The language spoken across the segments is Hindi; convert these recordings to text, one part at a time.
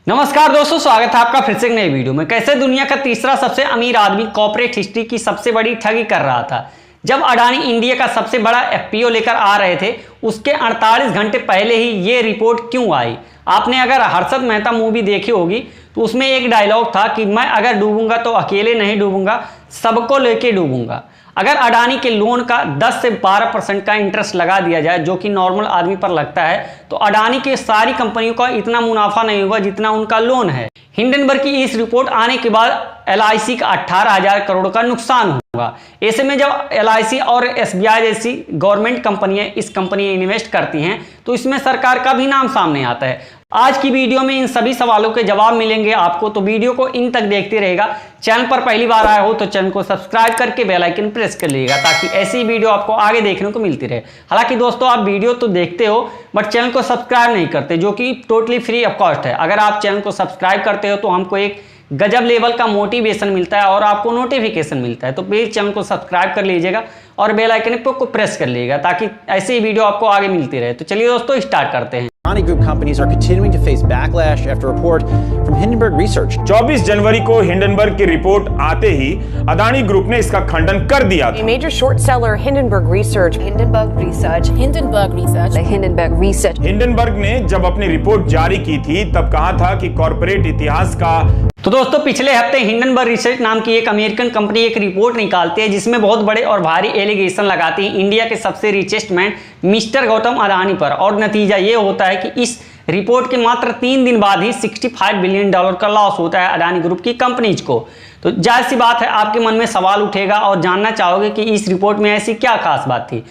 नमस्कार दोस्तों, स्वागत है आपका फिर से एक नई वीडियो में। कैसे दुनिया का तीसरा सबसे अमीर आदमी कॉर्पोरेट हिस्ट्री की सबसे बड़ी ठगी कर रहा था। जब अडानी इंडिया का सबसे बड़ा एफपीओ लेकर आ रहे थे, उसके 48 घंटे पहले ही ये रिपोर्ट क्यों आई। आपने अगर हर्षद मेहता मूवी देखी होगी तो उसमें एक डायलॉग था कि मैं अगर डूबूंगा तो अकेले नहीं डूबूंगा, सबको लेके डूबूंगा। अगर अडानी के लोन का 10 से 12% का इंटरेस्ट लगा दिया जाए, जो कि नॉर्मल आदमी पर लगता है, तो अडानी के सारी कंपनियों का इतना मुनाफा नहीं होगा जितना उनका लोन है। हिंडनबर्ग की इस रिपोर्ट आने के बाद एलआईसी का 18,000 करोड़ का नुकसान होगा। ऐसे में जब एलआईसी और एसबीआई जैसी गवर्नमेंट कंपनियां इस कंपनी में इन्वेस्ट करती हैं तो इसमें सरकार का भी नाम सामने आता है। आज की वीडियो में इन सभी सवालों के जवाब मिलेंगे आपको, तो वीडियो को इन तक देखते रहेगा। चैनल पर पहली बार आया हो तो चैनल को सब्सक्राइब करके बेल आइकन प्रेस कर लीजिएगा ताकि ऐसी वीडियो आपको आगे देखने को मिलती रहे। हालांकि दोस्तों, आप वीडियो तो देखते हो बट चैनल को सब्सक्राइब नहीं करते, जो कि टोटली फ्री ऑफ कॉस्ट है। अगर आप चैनल को सब्सक्राइब करते हो तो हमको एक गजब लेवल का मोटिवेशन मिलता है और आपको नोटिफिकेशन मिलता है। तो प्लीज चैनल को सब्सक्राइब कर लीजिएगा और बेल आइकन को प्रेस कर लीजिएगा ताकि ऐसी वीडियो आपको आगे मिलती रहे। तो चलिए दोस्तों, स्टार्ट करते हैं। Adani Group companies are continuing to face backlash after a report from Hindenburg Research. 24 जनवरी को हिंडनबर्ग की रिपोर्ट आते ही अदानी ग्रुप ने इसका खंडन कर दिया A था। major short seller, Hindenburg Research. Hindenburg Research. Hindenburg Research. The Hindenburg Research. Hindenburg ने जब अपनी रिपोर्ट जारी की थी तब कहा था कि कॉर्पोरेट इतिहास का तो दोस्तों, पिछले हफ्ते हिंडनबर्ग रिसर्च नाम की एक अमेरिकन कंपनी एक रिपोर्ट निकालती है जिसमें बहुत बड़े और भारी एलिगेशन लगाती है इंडिया के सबसे richest man mister Gautam Adani पर। और नतीजा ये होता है कि इस रिपोर्ट के मात्र 3 दिन बाद ही $65 बिलियन का लॉस होता है अडानी ग्रुप की कंपनीज को। तो जाहिर सी बात है, आपके मन में सवाल उठेगा और जानना चाहोगे कि इस रिपोर्ट में ऐसी क्या खास बात थी।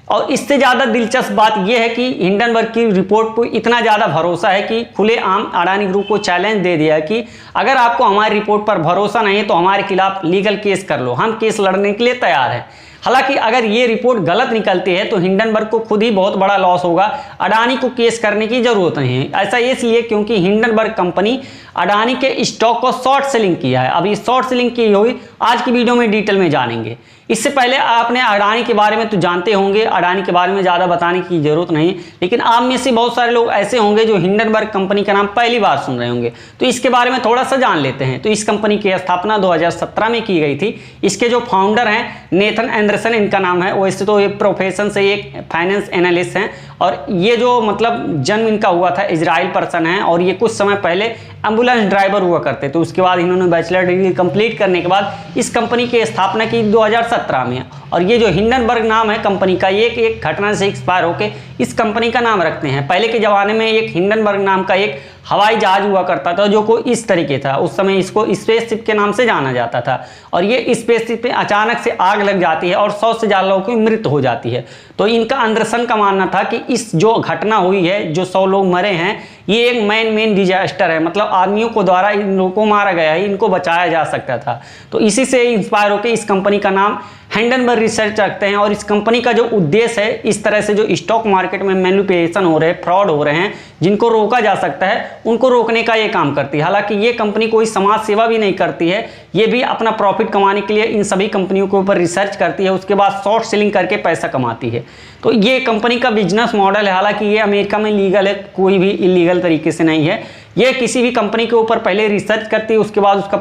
और इससे ज़्यादा दिलचस्प बात यह है कि हिंडनबर्ग की रिपोर्ट पर इतना ज़्यादा भरोसा है कि खुलेआम अडानी ग्रुप को चैलेंज दे दिया है कि अगर आपको हमारी रिपोर्ट पर भरोसा नहीं है तो हमारे खिलाफ लीगल केस कर लो, हम केस लड़ने के लिए तैयार हैं। हालांकि अगर ये रिपोर्ट गलत निकलती है तो हिंडनबर्ग को खुद ही बहुत बड़ा लॉस होगा, अडानी को केस करने की जरूरत नहीं है। ऐसा इसलिए क्योंकि हिंडनबर्ग कंपनी अडानी के स्टॉक को शॉर्ट सेलिंग किया है। अब ये शॉर्ट सेलिंग की हुई आज की वीडियो में डिटेल में जानेंगे। इससे पहले आपने अडानी के बारे में तो जानते होंगे, अडानी के बारे में ज़्यादा बताने की जरूरत नहीं, लेकिन आप में से बहुत सारे लोग ऐसे होंगे जो हिंडनबर्ग कंपनी का नाम पहली बार सुन रहे होंगे। तो इसके बारे में थोड़ा सा जान लेते हैं। तो इस कंपनी की स्थापना 2017 में की गई थी। इसके जो फाउंडर हैं नेथन एंडरसन इनका नाम है। वैसे तो ये प्रोफेशन से एक फाइनेंस एनालिस्ट हैं और ये जो मतलब जन्म इनका हुआ था इजराइल पर्सन है और ये कुछ समय पहले एम्बुलेंस ड्राइवर हुआ करते। तो उसके बाद इन्होंने बैचलर डिग्री कंप्लीट करने के बाद इस कंपनी की स्थापना की 2017 में। और ये जो हिंडनबर्ग नाम है कंपनी का, ये एक घटना से एक्सपायर होकर इस कंपनी का नाम रखते हैं। पहले के ज़माने में एक हिंडनबर्ग नाम का एक हवाई जहाज हुआ करता था जो को इस तरीके था। उस समय इसको स्पेसशिप के नाम से जाना जाता था और ये स्पेसशिप पे अचानक से आग लग जाती है और 100 से ज़्यादा लोगों की मृत्यु हो जाती है। तो इनका एंडरसन का मानना था कि इस जो घटना हुई है, जो 100 लोग मरे हैं, ये एक मेन डिजास्टर है, मतलब आदमियों को द्वारा इन लोगों को मारा गया है, इनको बचाया जा सकता था। तो इसी से इंस्पायर होकर इस कंपनी का नाम हिंडनबर्ग रिसर्च रखते हैं। और इस कंपनी का जो उद्देश्य है, इस तरह से जो स्टॉक मार्केट में मैनिपुलेशन हो रहे हैं, फ्रॉड हो रहे हैं, जिनको रोका जा सकता है, उनको रोकने का ये काम करती है। हालांकि ये कंपनी कोई समाज सेवा भी नहीं करती है, ये भी अपना प्रॉफिट कमाने के लिए इन सभी कंपनियों के ऊपर रिसर्च करती है, उसके बाद शॉर्ट सेलिंग करके पैसा कमाती है। तो ये कंपनी का बिजनेस मॉडल है। हालांकि ये अमेरिका में लीगल है, कोई भी इलीगल तरीके से नहीं है। ये किसी भी कंपनी के ऊपर पहले रिसर्च करती है, उसके बाद उसका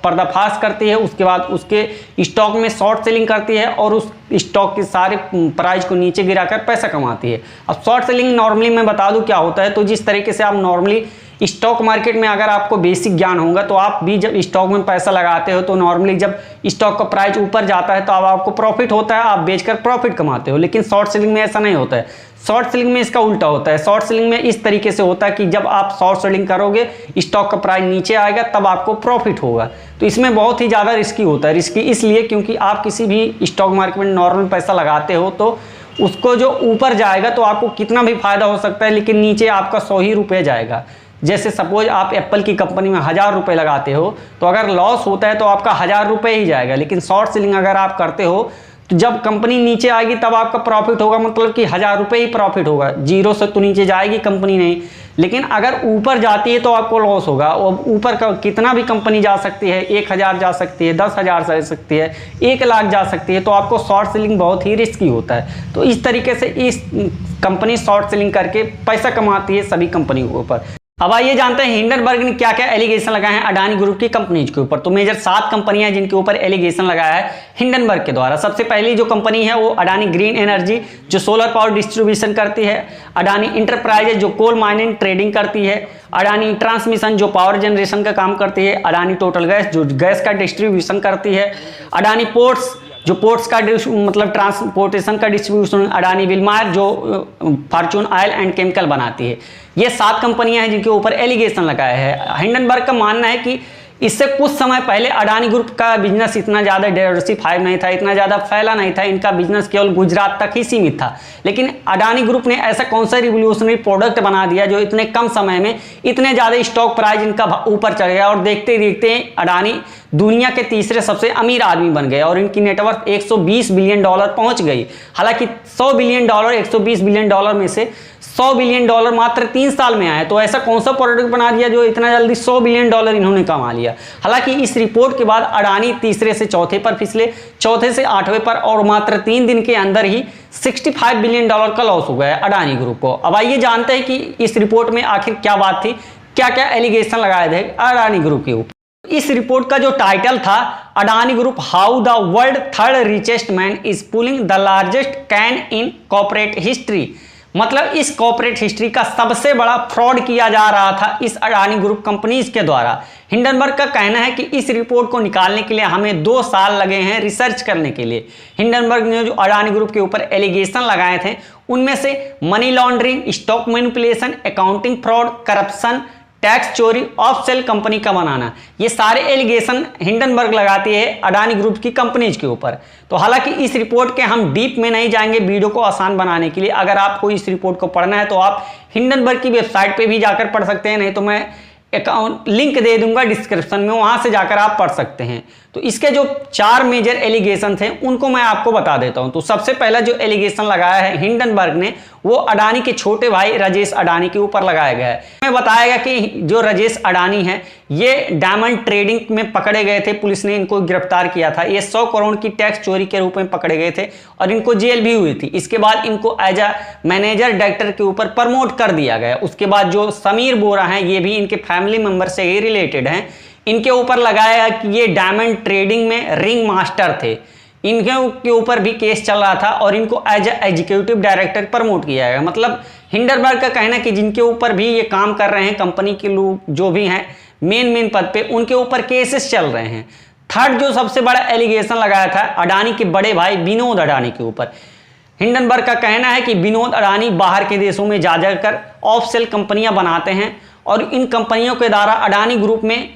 पर्दाफाश करती है, उसके बाद उसके स्टॉक में शॉर्ट सेलिंग करती है और उस स्टॉक के सारे प्राइस को नीचे गिराकर पैसा कमाती है। अब शॉर्ट सेलिंग नॉर्मली मैं बता दूं क्या होता है। तो जिस तरीके से आप नॉर्मली स्टॉक मार्केट में अगर आपको बेसिक ज्ञान होगा तो आप भी जब स्टॉक में पैसा लगाते हो तो नॉर्मली जब स्टॉक का प्राइस ऊपर जाता है तो अब आपको प्रॉफिट होता है, आप बेचकर प्रॉफिट कमाते हो। लेकिन शॉर्ट सेलिंग में ऐसा नहीं होता है। शॉर्ट सेलिंग में इसका उल्टा होता है। शॉर्ट सेलिंग में इस तरीके से होता है कि जब आप शॉर्ट सेलिंग करोगे, स्टॉक का प्राइस नीचे आएगा, तब आपको प्रॉफिट होगा। तो इसमें बहुत ही ज़्यादा रिस्की होता है। रिस्की इसलिए क्योंकि आप किसी भी स्टॉक मार्केट में नॉर्मल पैसा लगाते हो तो उसको जो ऊपर जाएगा तो आपको कितना भी फायदा हो सकता है, लेकिन नीचे आपका 100 ही रुपये जाएगा। जैसे सपोज आप एप्पल की कंपनी में 1000 रुपये लगाते हो तो अगर लॉस होता है तो आपका 1000 रुपये ही जाएगा। लेकिन शॉर्ट सेलिंग अगर आप करते हो तो जब कंपनी नीचे आएगी तब आपका प्रॉफिट होगा, मतलब कि 1000 रुपये ही प्रॉफिट होगा। जीरो से तो नीचे जाएगी कंपनी नहीं, लेकिन अगर ऊपर जाती है तो आपको लॉस होगा। और ऊपर का कितना भी कंपनी जा सकती है, 1000 जा सकती है, 10,000 जा सकती है, 1 लाख जा सकती है। तो आपको शॉर्ट सेलिंग बहुत ही रिस्की होता है। तो इस तरीके से इस कंपनी शॉर्ट सेलिंग करके पैसा कमाती है सभी कंपनियों के ऊपर। अब आइए जानते हैं हिंडनबर्ग ने क्या क्या एलिगेशन लगाए हैं अडानी ग्रुप की कंपनीज के ऊपर। तो मेजर 7 कंपनियां हैं जिनके ऊपर एलिगेशन लगाया है हिंडनबर्ग के द्वारा। सबसे पहली जो कंपनी है वो अडानी ग्रीन एनर्जी जो सोलर पावर डिस्ट्रीब्यूशन करती है, अडानी इंटरप्राइजेज जो कोल माइनिंग ट्रेडिंग करती है, अडानी ट्रांसमिशन जो पावर जनरेशन का काम करती है, अडानी टोटल गैस जो गैस का डिस्ट्रीब्यूशन करती है, अडानी पोर्ट्स जो पोर्ट्स का मतलब ट्रांसपोर्टेशन का डिस्ट्रीब्यूशन, अडानी विलमार जो फॉर्चून ऑयल एंड केमिकल बनाती है। ये 7 कंपनियां हैं जिनके ऊपर एलिगेशन लगाया है। हिंडनबर्ग का मानना है कि इससे कुछ समय पहले अडानी ग्रुप का बिजनेस इतना ज़्यादा डाइवर्सिफाइड नहीं था, इतना ज़्यादा फैला नहीं था, इनका बिजनेस केवल गुजरात तक ही सीमित था। लेकिन अडानी ग्रुप ने ऐसा कौन सा रिवोल्यूशनरी प्रोडक्ट बना दिया जो इतने कम समय में इतने ज़्यादा स्टॉक प्राइस इनका ऊपर चढ़ गया और देखते देखते अडानी दुनिया के तीसरे सबसे अमीर आदमी बन गए और इनकी नेटवर्थ $120 बिलियन पहुंच गई। हालांकि $100 बिलियन, $120 बिलियन में से $100 बिलियन मात्र 3 साल में आए। तो ऐसा कौन सा प्रोडक्ट बना दिया जो इतना जल्दी $100 बिलियन इन्होंने कमा लिया। हालांकि इस रिपोर्ट के बाद अडानी तीसरे से चौथे पर फिसले, चौथे से 8वें पर और मात्र 3 दिन के अंदर ही $65 बिलियन का लॉस हो गया अडानी ग्रुप को। अब आइए जानते हैं कि इस रिपोर्ट में आखिर क्या बात थी, क्या क्या एलिगेशन लगाए थे अडानी ग्रुप के ऊपर। इस रिपोर्ट का जो टाइटल था Adani group how the world third richest man is pulling the largest can in corporate history, मतलब इस कॉर्पोरेट हिस्ट्री का सबसे बड़ा फ्रॉड किया जा रहा था इस अडानी ग्रुप कंपनीज के द्वारा। हिंडनबर्ग का कहना है कि इस रिपोर्ट को निकालने के लिए हमें 2 साल लगे हैं रिसर्च करने के लिए। हिंडनबर्ग ने जो अडानी ग्रुप के ऊपर एलिगेशन लगाए थे उनमें से money laundering, stock manipulation, accounting fraud, corruption, tax चोरी, ऑफ सेल कंपनी का बनाना, ये सारे एलिगेशन हिंडनबर्ग लगाती है अडानी ग्रुप की कंपनीज के ऊपर। तो हालांकि इस रिपोर्ट के हम डीप में नहीं जाएंगे वीडियो को आसान बनाने के लिए। अगर आपको इस रिपोर्ट को पढ़ना है तो आप हिंडनबर्ग की वेबसाइट पे भी जाकर पढ़ सकते हैं, नहीं तो मैं अकाउंट लिंक दे दूंगा डिस्क्रिप्शन में, वहां से जाकर आप पढ़ सकते हैं। तो इसके जो 4 मेजर एलिगेशन थे उनको मैं आपको बता देता हूं। तो सबसे पहला जो एलिगेशन लगाया है हिंडनबर्ग ने वो अडानी के छोटे भाई राजेश अडानी के ऊपर लगाया गया है। मैं बताया गया कि जो राजेश अडानी है ये डायमंड ट्रेडिंग में पकड़े गए थे, पुलिस ने इनको गिरफ्तार किया था। ये 100 करोड़ की टैक्स चोरी के रूप में पकड़े गए थे और इनको जेल भी हुई थी। इसके बाद इनको एज अ मैनेजर डायरेक्टर के ऊपर प्रमोट कर दिया गया। उसके बाद जो समीर बोरा हैं ये भी इनके फैमिली मेंबर से ही रिलेटेड हैं, इनके ऊपर लगाया कि ये डायमंड ट्रेडिंग में रिंग मास्टर थे। इनके ऊपर भी केस चल रहा था और इनको एज एग्जीक्यूटिव डायरेक्टर प्रमोट किया गया। मतलब हिंडनबर्ग का कहना है कि जिनके ऊपर भी ये काम कर रहे हैं कंपनी के लोग जो भी हैं मेन पद पे, उनके ऊपर केसेस चल रहे हैं। थर्ड जो सबसे बड़ा एलिगेशन लगाया था अडानी के बड़े भाई विनोद अडानी के ऊपर। हिंडनबर्ग का कहना है कि विनोद अडानी बाहर के देशों में जा जाकर ऑफ सेल कंपनियां बनाते हैं और इन कंपनियों के द्वारा अडानी ग्रुप में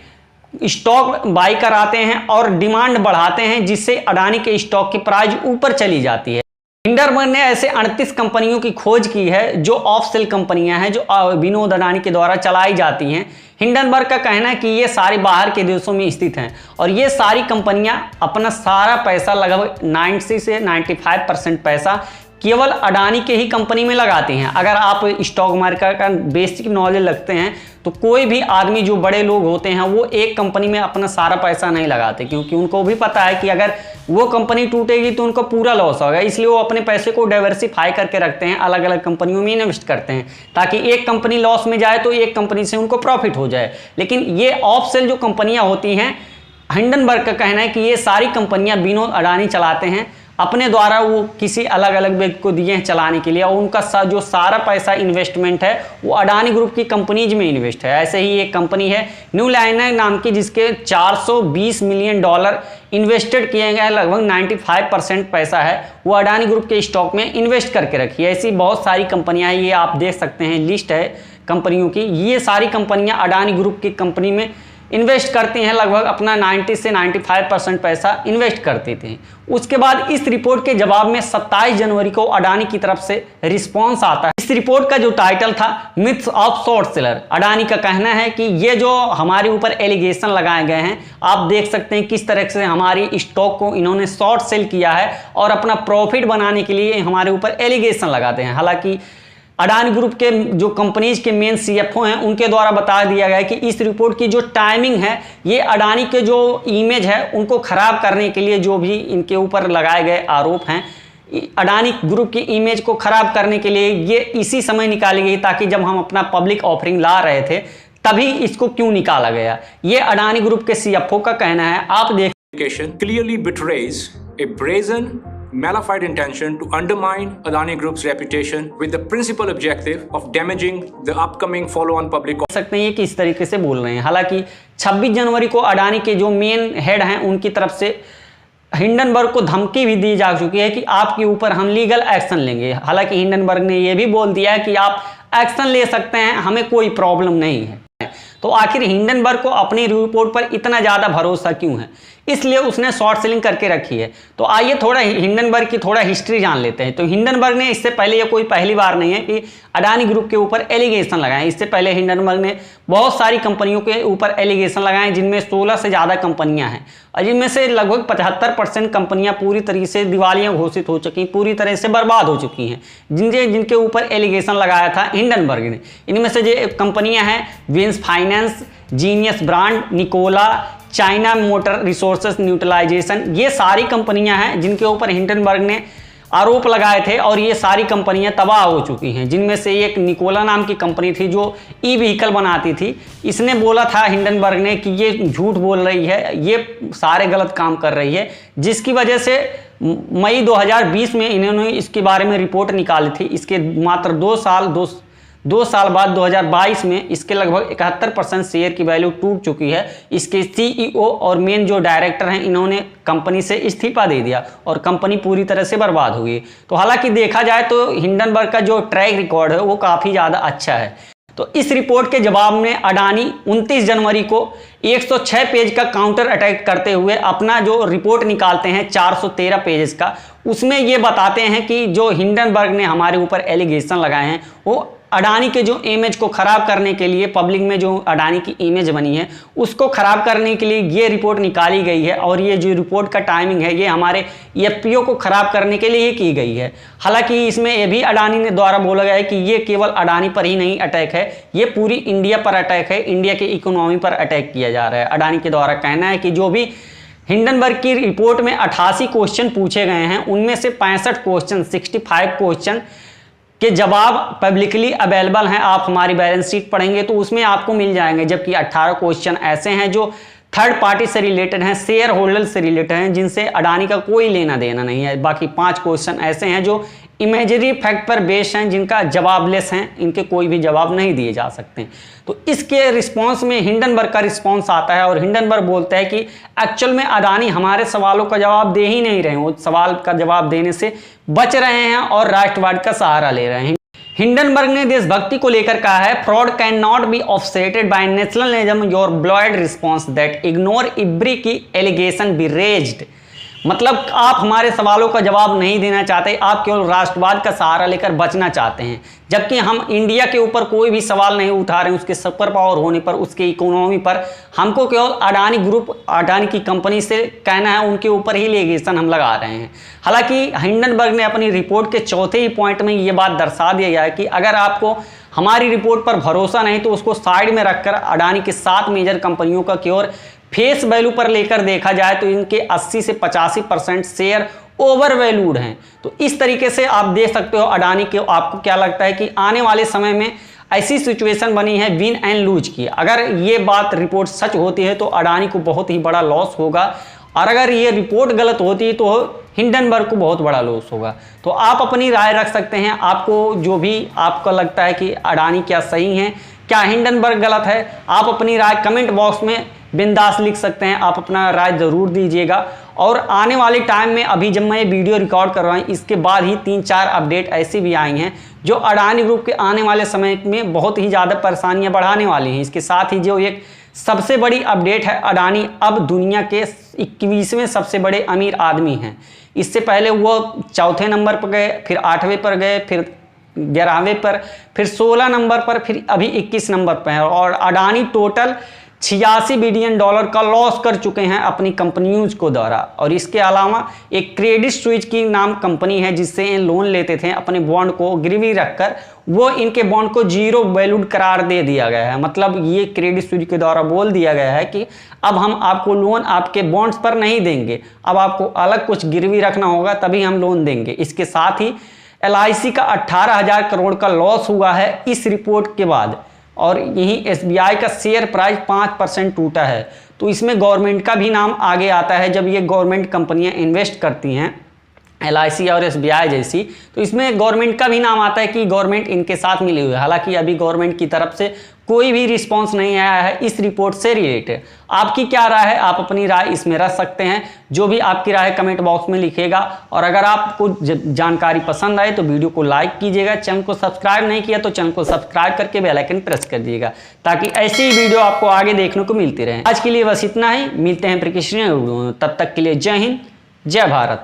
स्टॉक बाई कराते हैं और डिमांड बढ़ाते हैं, जिससे अडानी के स्टॉक की प्राइस ऊपर चली जाती है। हिंडनबर्ग ने ऐसे 38 कंपनियों की खोज की है जो ऑफ सेल कंपनियां हैं जो विनोद अडानी के द्वारा चलाई जाती हैं। हिंडनबर्ग का कहना है कि ये सारी बाहर के देशों में स्थित हैं और ये सारी कंपनियां अपना सारा पैसा लगभग 90 से 95% पैसा केवल अडानी के ही कंपनी में लगाते हैं। अगर आप स्टॉक मार्केट का बेसिक नॉलेज रखते हैं तो कोई भी आदमी जो बड़े लोग होते हैं वो एक कंपनी में अपना सारा पैसा नहीं लगाते, क्योंकि उनको भी पता है कि अगर वो कंपनी टूटेगी तो उनको पूरा लॉस होगा। इसलिए वो अपने पैसे को डाइवर्सिफाई करके रखते हैं, अलग अलग कंपनियों में इन्वेस्ट करते हैं ताकि एक कंपनी लॉस में जाए तो एक कंपनी से उनको प्रॉफिट हो जाए। लेकिन ये ऑफ सेल जो कंपनियां होती हैं, हिंडनबर्ग का कहना है कि ये सारी कंपनियां विनोद अडानी चलाते हैं अपने द्वारा, वो किसी अलग अलग व्यक्ति को दिए हैं चलाने के लिए और उनका जो सारा पैसा इन्वेस्टमेंट है वो अडानी ग्रुप की कंपनीज में इन्वेस्ट है। ऐसे ही एक कंपनी है न्यू लाइनर नाम की जिसके $420 मिलियन इन्वेस्टेड किए गए, लगभग 95% पैसा है वो अडानी ग्रुप के स्टॉक में इन्वेस्ट करके रखी है। ऐसी बहुत सारी कंपनियां हैं, ये आप देख सकते हैं लिस्ट है कंपनियों की। ये सारी कंपनियां अडानी ग्रुप की कंपनी में इन्वेस्ट करती हैं, लगभग अपना 90 से 95% पैसा इन्वेस्ट करते थे। उसके बाद इस रिपोर्ट के जवाब में 27 जनवरी को अडानी की तरफ से रिस्पांस आता है। इस रिपोर्ट का जो टाइटल था myths of short seller. Adani का कहना है कि ये जो हमारे ऊपर एलिगेशन लगाए गए हैं, आप देख सकते हैं किस तरह से हमारी स्टॉक को इन्होंने शॉर्ट सेल किया है और अपना प्रॉफिट बनाने के लिए हमारे ऊपर एलिगेशन लगाते हैं। हालांकि अडानी ग्रुप के जो कंपनीज के मेन सीएफओ हैं उनके द्वारा बता दिया गया है कि इस रिपोर्ट की जो टाइमिंग है ये अडानी के जो इमेज है उनको खराब करने के लिए जो भी इनके ऊपर लगाए गए आरोप हैं अडानी ग्रुप की इमेज को खराब करने के लिए ये इसी समय निकाली गई, ताकि जब हम अपना पब्लिक ऑफरिंग ला रहे थे तभी इसको क्यों निकाला गया। ये अडानी ग्रुप के सीएफओ का कहना है। आप देख clearly betrays a brazen, malified intention to undermine Adani Group's reputation with the principal objective of damaging the upcoming follow-on public. सकते हैं ये किस तरीके से बोल रहे हैं। हालांकि 26 जनवरी को अडानी के जो मेन हेड हैं उनकी तरफ से हिंडनबर्ग को धमकी भी दी जा चुकी है कि आपके ऊपर हम लीगल एक्शन लेंगे। हालांकि हिंडनबर्ग ने यह भी बोल दिया है कि आप एक्शन ले सकते हैं, हमें कोई प्रॉब्लम नहीं है। तो आखिर हिंडनबर्ग को अपनी रिपोर्ट पर इतना ज़्यादा भरोसा क्यों है? इसलिए उसने शॉर्ट सेलिंग करके रखी है। तो आइए थोड़ा हिंडनबर्ग की थोड़ा हिस्ट्री जान लेते हैं। तो हिंडनबर्ग ने इससे पहले, ये कोई पहली बार नहीं है कि अडानी ग्रुप के ऊपर एलिगेशन लगाए। इससे पहले हिंडनबर्ग ने बहुत सारी कंपनियों के ऊपर एलिगेशन लगाए, जिनमें 16 से ज़्यादा कंपनियां हैं और जिनमें से लगभग 75% कंपनियां पूरी तरीके से दिवालिया घोषित हो चुकी, पूरी तरह से बर्बाद हो चुकी हैं, जिनके ऊपर एलिगेशन लगाया था हिंडनबर्ग ने। इनमें से जो कंपनियां हैं Wins finance, genius brand, Nikola, China motor resources neutralisation, ये सारी कंपनियां हैं जिनके ऊपर हिंडनबर्ग ने आरोप लगाए थे और ये सारी कंपनियां तबाह हो चुकी हैं। जिनमें से एक निकोला नाम की कंपनी थी जो ई व्हीकल बनाती थी। इसने बोला था हिंडनबर्ग ने कि ये झूठ बोल रही है, ये सारे गलत काम कर रही है, जिसकी वजह से मई 2020 में इन्होंने इसके बारे में रिपोर्ट निकाली थी। इसके मात्र 2 साल बाद 2022 में इसके लगभग 71% शेयर की वैल्यू टूट चुकी है। इसके सीईओ और मेन जो डायरेक्टर हैं इन्होंने कंपनी से इस्तीफा दे दिया और कंपनी पूरी तरह से बर्बाद हो गई। तो हालांकि देखा जाए तो हिंडनबर्ग का जो ट्रैक रिकॉर्ड है वो काफ़ी ज़्यादा अच्छा है। तो इस रिपोर्ट के जवाब में अडानी 29 जनवरी को 106 पेज का काउंटर अटैक करते हुए अपना जो रिपोर्ट निकालते हैं 413 पेजेस का, उसमें ये बताते हैं कि जो हिंडनबर्ग ने हमारे ऊपर एलिगेशन लगाए हैं वो अडानी के जो इमेज को ख़राब करने के लिए, पब्लिक में जो अडानी की इमेज बनी है उसको ख़राब करने के लिए ये रिपोर्ट निकाली गई है। और ये जो रिपोर्ट का टाइमिंग है ये हमारे एफपीओ को ख़राब करने के लिए की गई है। हालांकि इसमें ये भी अडानी ने द्वारा बोला गया है कि ये केवल अडानी पर ही नहीं अटैक है, ये पूरी इंडिया पर अटैक है, इंडिया की इकोनॉमी पर अटैक किया जा रहा है। अडानी के द्वारा कहना है कि जो भी हिंडनबर्ग की रिपोर्ट में 88 क्वेश्चन पूछे गए हैं उनमें से 65 क्वेश्चन, 65 क्वेश्चन के जवाब पब्लिकली अवेलेबल हैं। आप हमारी बैलेंस शीट पढ़ेंगे तो उसमें आपको मिल जाएंगे। जबकि 18 क्वेश्चन ऐसे हैं जो थर्ड पार्टी से रिलेटेड हैं, शेयर होल्डर से रिलेटेड हैं, जिनसे अडानी का कोई लेना देना नहीं है। बाकी 5 क्वेश्चन ऐसे हैं जो इमेजरी फैक्ट पर बेस्ड हैं, जिनका जवाबलेस हैं, इनके कोई भी जवाब नहीं दिए जा सकते। तो इसके रिस्पांस में हिंडनबर्ग का रिस्पांस आता है और हिंडनबर्ग बोलता है कि एक्चुअल में अडानी हमारे सवालों का जवाब दे ही नहीं रहे, वो सवाल का जवाब देने से बच रहे हैं और राष्ट्रवाद का सहारा ले रहे हैं। हिंडनबर्ग ने देशभक्ति को लेकर कहा है, fraud cannot be offsetted by nationalism, your bland response that ignore every key allegation be raised. मतलब आप हमारे सवालों का जवाब नहीं देना चाहते, आप केवल राष्ट्रवाद का सहारा लेकर बचना चाहते हैं। जबकि हम इंडिया के ऊपर कोई भी सवाल नहीं उठा रहे हैं, उसके सुपर पावर होने पर, उसके इकोनॉमी पर। हमको केवल अडानी ग्रुप, अडानी की कंपनी से कहना है, उनके ऊपर ही एलिगेशन हम लगा रहे हैं। हालांकि हिंडनबर्ग ने अपनी रिपोर्ट के चौथे ही पॉइंट में ये बात दर्शा दिया गया है कि अगर आपको हमारी रिपोर्ट पर भरोसा नहीं तो उसको साइड में रखकर अडानी के 7 मेजर कंपनियों का केवल फेस वैल्यू पर लेकर देखा जाए तो इनके 80 से 85% शेयर ओवर वैल्यूड हैं। तो इस तरीके से आप देख सकते हो अडानी के। आपको क्या लगता है कि आने वाले समय में ऐसी सिचुएशन बनी है विन एंड लूज की? अगर ये बात रिपोर्ट सच होती है तो अडानी को बहुत ही बड़ा लॉस होगा, और अगर ये रिपोर्ट गलत होती है तो हिंडनबर्ग को बहुत बड़ा लॉस होगा। तो आप अपनी राय रख सकते हैं। आपको जो भी आपको लगता है कि अडानी क्या सही है, क्या हिंडनबर्ग गलत है, आप अपनी राय कमेंट बॉक्स में बिंदास लिख सकते हैं। आप अपना राय ज़रूर दीजिएगा। और आने वाले टाइम में, अभी जब मैं ये वीडियो रिकॉर्ड कर रहा हूँ, इसके बाद ही 3-4 अपडेट ऐसी भी आई हैं जो अडानी ग्रुप के आने वाले समय में बहुत ही ज़्यादा परेशानियाँ बढ़ाने वाली हैं। इसके साथ ही जो एक सबसे बड़ी अपडेट है, अडानी अब दुनिया के 21वें सबसे बड़े अमीर आदमी हैं। इससे पहले वो 4थे नंबर पर गए, फिर 8वें पर गए, फिर 11वें पर, फिर 16 नंबर पर, फिर अभी 21 नंबर पर है। और अडानी टोटल $86 बिलियन का लॉस कर चुके हैं अपनी कंपनियों को द्वारा। और इसके अलावा एक क्रेडिट स्विस की नाम कंपनी है जिससे इन लोन लेते थे अपने बॉन्ड को गिरवी रखकर, वो इनके बॉन्ड को जीरो वैल्यूड करार दे दिया गया है। मतलब ये क्रेडिट स्विस के द्वारा बोल दिया गया है कि अब हम आपको लोन आपके बॉन्ड्स पर नहीं देंगे, अब आपको अलग कुछ गिरवी रखना होगा तभी हम लोन देंगे। इसके साथ ही LIC का 18,000 करोड़ का लॉस हुआ है इस रिपोर्ट के बाद, और यही SBI का शेयर प्राइस 5% टूटा है। तो इसमें गवर्नमेंट का भी नाम आगे आता है। जब ये गवर्नमेंट कंपनियां इन्वेस्ट करती हैं LIC और SBI जैसी, तो इसमें गवर्नमेंट का भी नाम आता है कि गवर्नमेंट इनके साथ मिली हुई है। हालांकि अभी गवर्नमेंट की तरफ से कोई भी रिस्पांस नहीं आया है इस रिपोर्ट से रिलेटेड। आपकी क्या राय है? आप अपनी राय इसमें रख सकते हैं। जो भी आपकी राय कमेंट बॉक्स में लिखिएगा। और अगर आपको जानकारी पसंद आए तो वीडियो को लाइक कीजिएगा। चैनल को सब्सक्राइब नहीं किया तो चैनल को सब्सक्राइब करके बेल आइकन प्रेस कर दीजिएगा, ताकि ऐसी ही वीडियो आपको आगे देखने को मिलती रहे। आज के लिए बस इतना ही, मिलते हैं फिर किसी नए वीडियो में। तब तक के लिए जय हिंद, जय भारत।